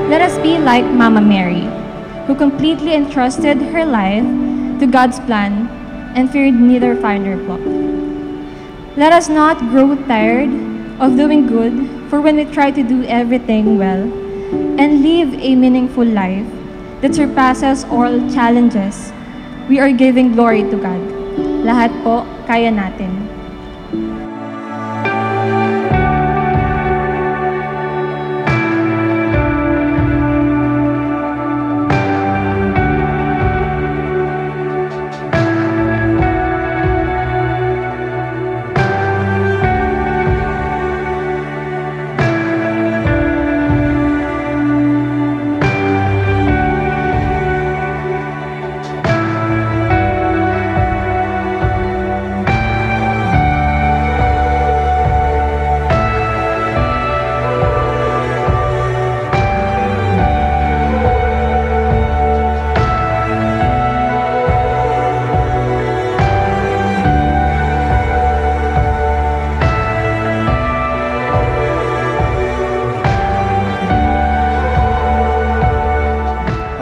Let us be like Mama Mary, who completely entrusted her life to God's plan and feared neither fire nor flood. Let us not grow tired of doing good, for when we try to do everything well and live a meaningful life that surpasses all challenges, we are giving glory to God. Lahat po, kaya natin.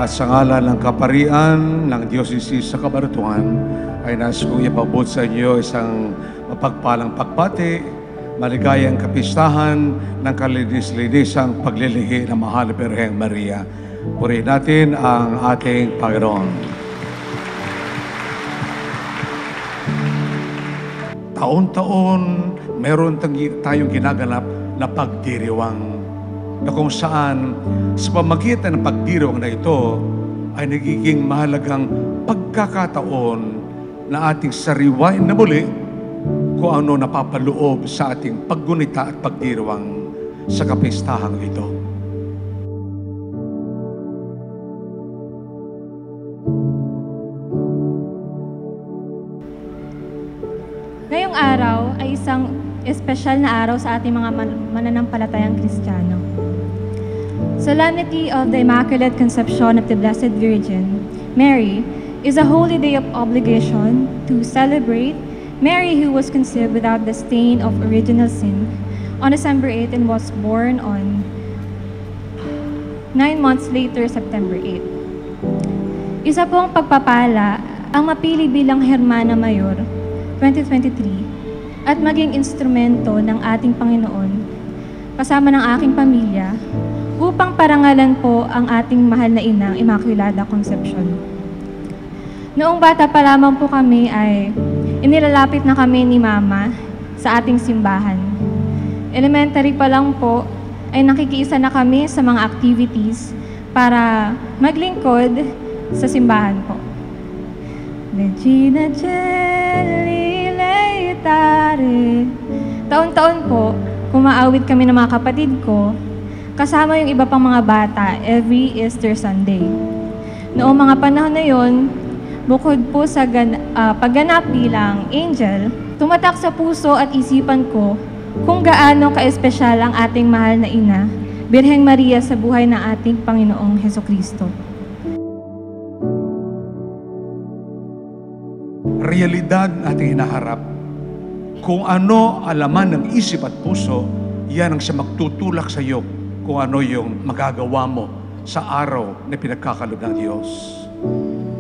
At sa ngalan ng kaparian ng Diocese sa Cabanatuan, ay nais kong ipabot sa inyo isang mapagpalang pagbati, maligayang kapistahan ng kalinis-linisang paglilihi ng Mahal na Birheng Maria. Purihin natin ang ating Panginoon. Taon-taon, meron tayong ginaganap na pagdiriwang, na kung saan sa pamagitan ng pagdiriwang na ito ay nagiging mahalagang pagkakataon na ating sariwain na muli kung ano napapaloob sa ating paggunita at pagdiriwang sa kapistahang ito. Ngayong araw ay isang espesyal na araw sa ating mga mananampalatayang Kristiyano. Solemnity of the Immaculate Conception of the Blessed Virgin Mary is a holy day of obligation to celebrate Mary, who was conceived without the stain of original sin on December 8 and was born on 9 months later, September 8. Isa pong pagpapala ang mapili bilang Hermana Mayor 2023 at maging instrumento ng ating Panginoon kasama ng aking pamilya upang parangalan po ang ating mahal na inang Immaculada Concepcion. Noong bata pa lamang po kami ay inilalapit na kami ni Mama sa ating simbahan. Elementary pa lang po ay nakikiisa na kami sa mga activities para maglingkod sa simbahan po. Regina Coeli Leitare. Taon-taon po, kumaawit kami ng mga kapatid ko kasama yung iba pang mga bata every Easter Sunday. Noong mga panahon na yon, bukod po sa pagganap bilang angel, tumatak sa puso at isipan ko kung gaano ka-espesyal ang ating mahal na ina, Birheng Maria, sa buhay ng ating Panginoong Hesukristo. Realidad ating hinaharap. Kung ano alaman ng isip at puso, yan ang siya magtutulak sa iyo kung ano yung magagawa mo sa araw na pinagkakalob ng Diyos.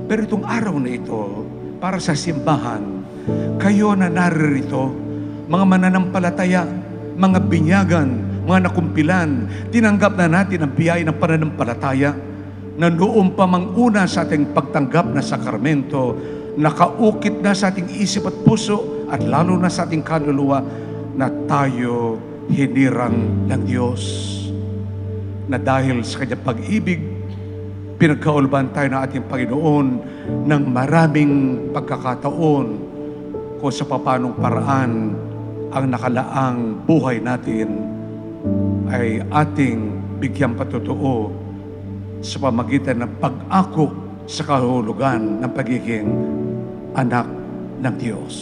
Pero itong araw na ito, para sa simbahan, kayo na naririto, mga mananampalataya, mga binyagan, mga nakumpilan, tinanggap na natin ang biyaya ng pananampalataya na noong pa mang una sa ating pagtanggap na sakramento, nakaukit na sa ating isip at puso at lalo na sa ating kaluluwa na tayo hinirang ng Diyos. Na dahil sa kanyang pag-ibig, pinagkaulban tayo ng ating Panginoon ng maraming pagkakataon kung sa papanong paraan ang nakalaang buhay natin ay ating bigyang patutuo sa pamagitan ng pag-ako sa kahulugan ng pagiging anak ng Diyos.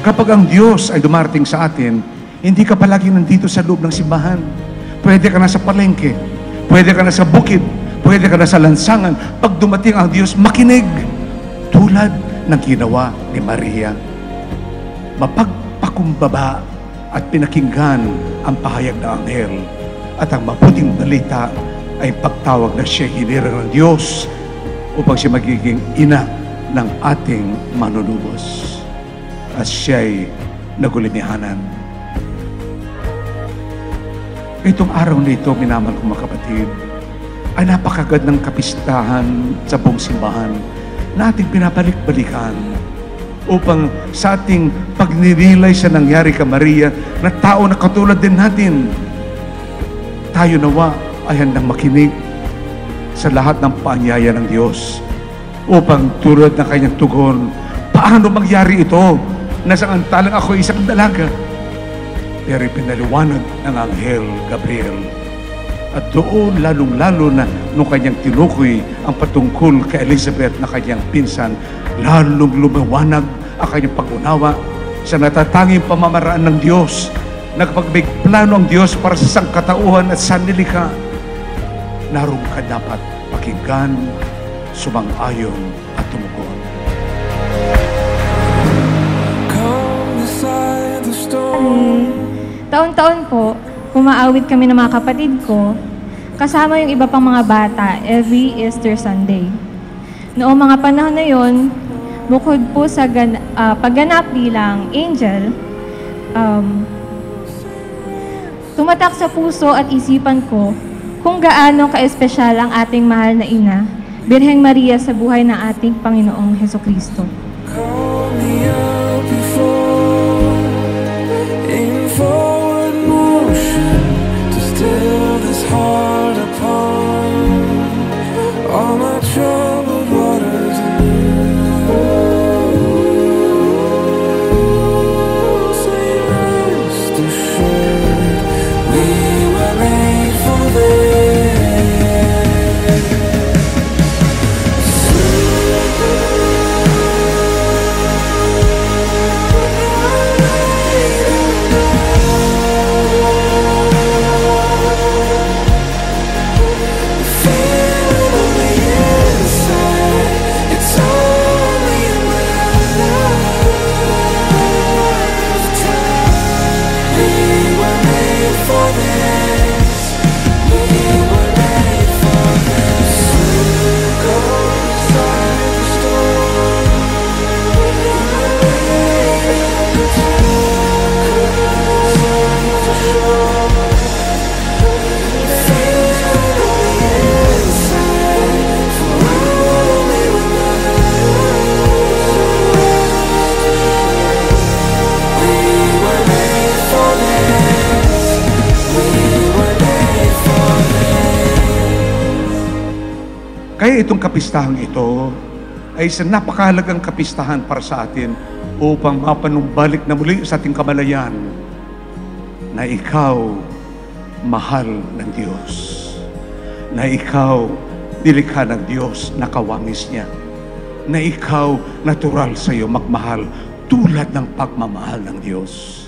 Kapag ang Diyos ay dumarating sa atin, hindi ka palagi nandito sa loob ng simbahan. Pwede ka na sa palengke, pwede ka na sa bukid, pwede ka na sa lansangan. Pag dumating ang Diyos, makinig. Tulad ng ginawa ni Maria. Mapagpakumbaba at pinakinggan ang pahayag ng anghel. At ang mabuting balita ay pagtawag na siya hinirang ng Diyos upang siya magiging ina ng ating manunubos. At siya'y nagulimihanan. Itong araw na ito, minamahal kong mga kapatid, ay napakagad ng kapistahan sa buong simbahan na ating pinabalik-balikan upang sa ating pagninilay sa nangyari kay Maria na tao na katulad din natin, tayo nawa ay handang makinig sa lahat ng paanyaya ng Diyos upang tulad ng kanyang tugon, paano mangyari ito? Nasaantalang ako isang dalaga. Pero pinaliwanag ng Anghel Gabriel. At doon, lalong-lalo na nung kanyang tinukoy ang patungkol kay Elizabeth na kanyang pinsan, lalong lumawanag ang kanyang pag-unawa sa natatanging pamamaraan ng Diyos. Nagpag-may plano ang Diyos para sa sangkatauhan at sanlilikha. Naroon ka dapat pakinggan, sumang-ayon at tumugon. Taon-taon po, kumaawit kami ng mga kapatid ko, kasama yung iba pang mga bata every Easter Sunday. Noong mga panahon na yon, bukod po sa pagganap bilang angel, tumatak sa puso at isipan ko kung gaano ka-espesyal ang ating mahal na ina, Birheng Maria sa buhay ng ating Panginoong Hesukristo. Kaya itong kapistahang ito ay isang napakahalagang kapistahan para sa atin upang mapanumbalik na muli sa ating kamalayan na ikaw mahal ng Diyos, na ikaw nilikha ng Diyos na kawangis niya, na ikaw natural sa iyo magmahal tulad ng pagmamahal ng Diyos.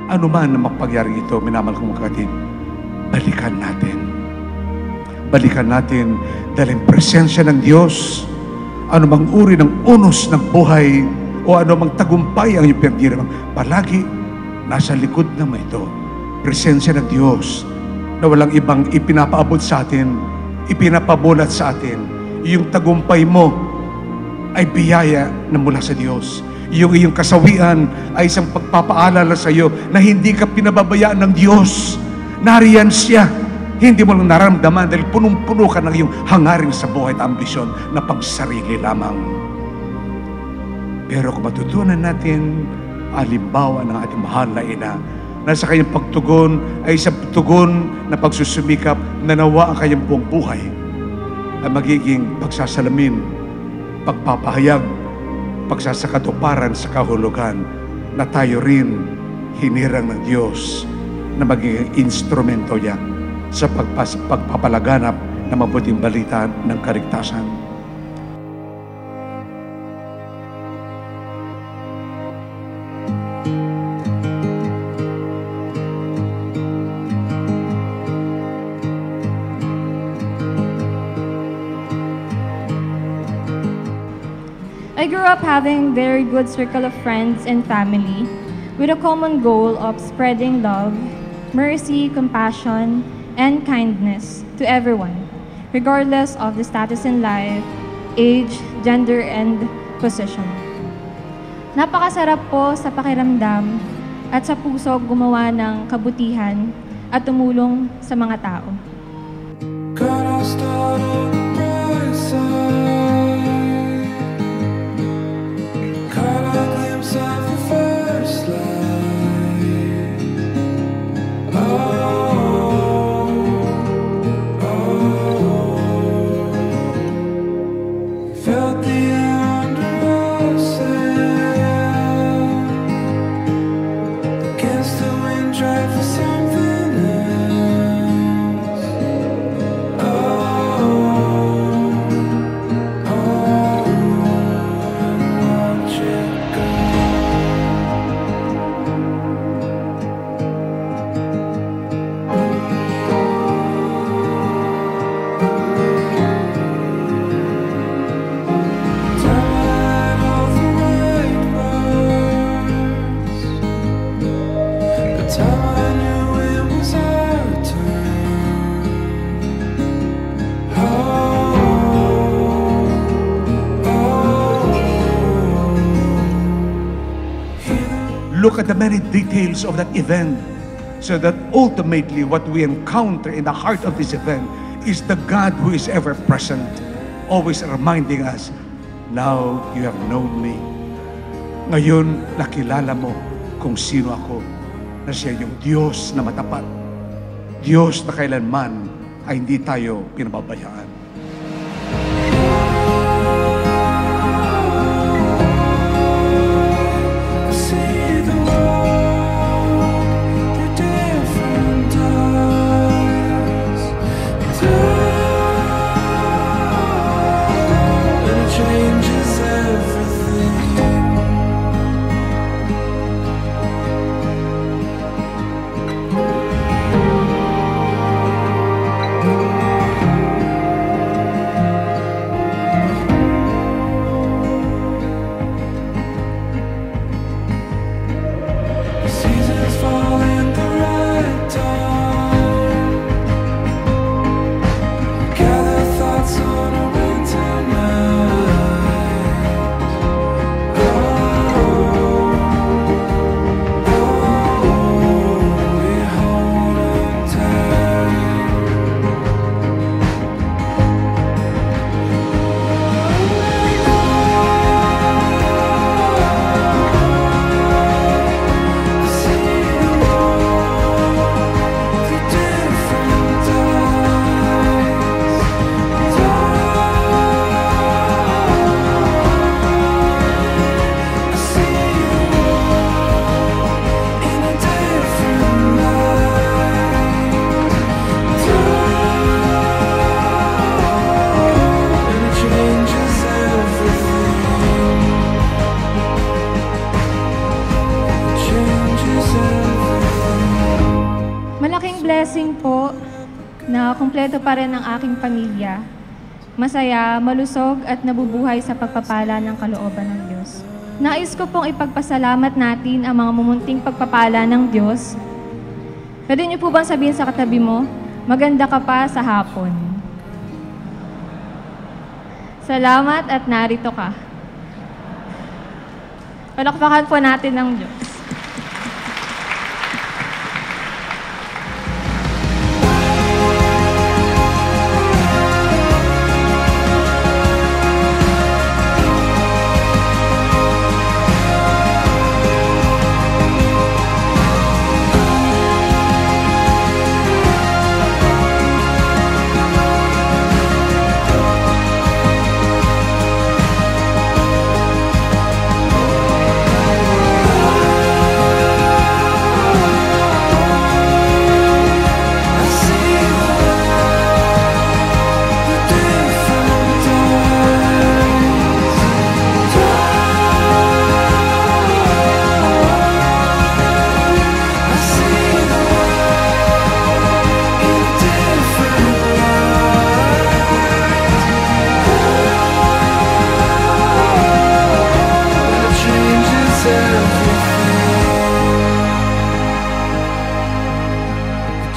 Ano man ang mapagyari ito, minamahal kong mga kapatid, balikan natin. Balikan natin dahil ang presensya ng Diyos, ano mang uri ng unos ng buhay o ano mang tagumpay ang iyong pinagdiriwang, palagi nasa likod naman ito. Presensya ng Diyos na walang ibang ipinapaabot sa atin, ipinapabulat sa atin. Yung tagumpay mo ay biyaya na mula sa Diyos. Yung iyong kasawian ay isang pagpapaalala sa iyo na hindi ka pinababayaan ng Diyos. Nariyan siya. Hindi mo lang naramdaman dahil punong-puno ka ng iyong hangarin sa buhay at ambisyon na pagsarili lamang. Pero kung matutunan natin halimbawa ng ating mahal na ina na sa kanyang pagtugon ay isang tugon na pagsusumikap na nawa ang kanyang buong buhay ay magiging pagsasalamin, pagpapahayag, pagsasakatuparan sa kahulugan na tayo rin hinirang ng Diyos na magiging instrumento niya sa pagpapalaganap ng mabuting balita ng kaligtasan. I grew up having very good circle of friends and family with a common goal of spreading love, mercy, compassion, and kindness to everyone, regardless of the status in life, age, gender, and position. Napakasarap po sa pakiramdam at sa puso gumawa ng kabutihan at tumulong sa mga tao. God, I'll start on the bright side. Caught a glimpse of the first light. Felt the air under our sail. Against the wind, tried for something else. Watch it go. Time all the right words. The time I knew it was our turn. Look at the many details of that event so that ultimately what we encounter in the heart of this event is the God who is ever present, always reminding us, now you have known me. Ngayon, nakilala mo kung sino ako, na siya yung Diyos na matapat. Diyos na kailanman ay hindi tayo pinababayaan. See the world through different eyes. And it changes everything. blessing po na kumpleto pa rin ang aking pamilya. Masaya, malusog at nabubuhay sa pagpapala ng kalooban ng Diyos. Nais ko pong ipagpasalamat natin ang mga mumunting pagpapala ng Diyos. Pwede niyo po bang sabihin sa katabi mo, maganda ka pa sa hapon. Salamat at narito ka. Palakpakan po natin ng Diyos.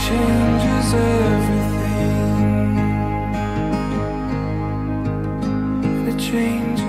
Changes everything. It changes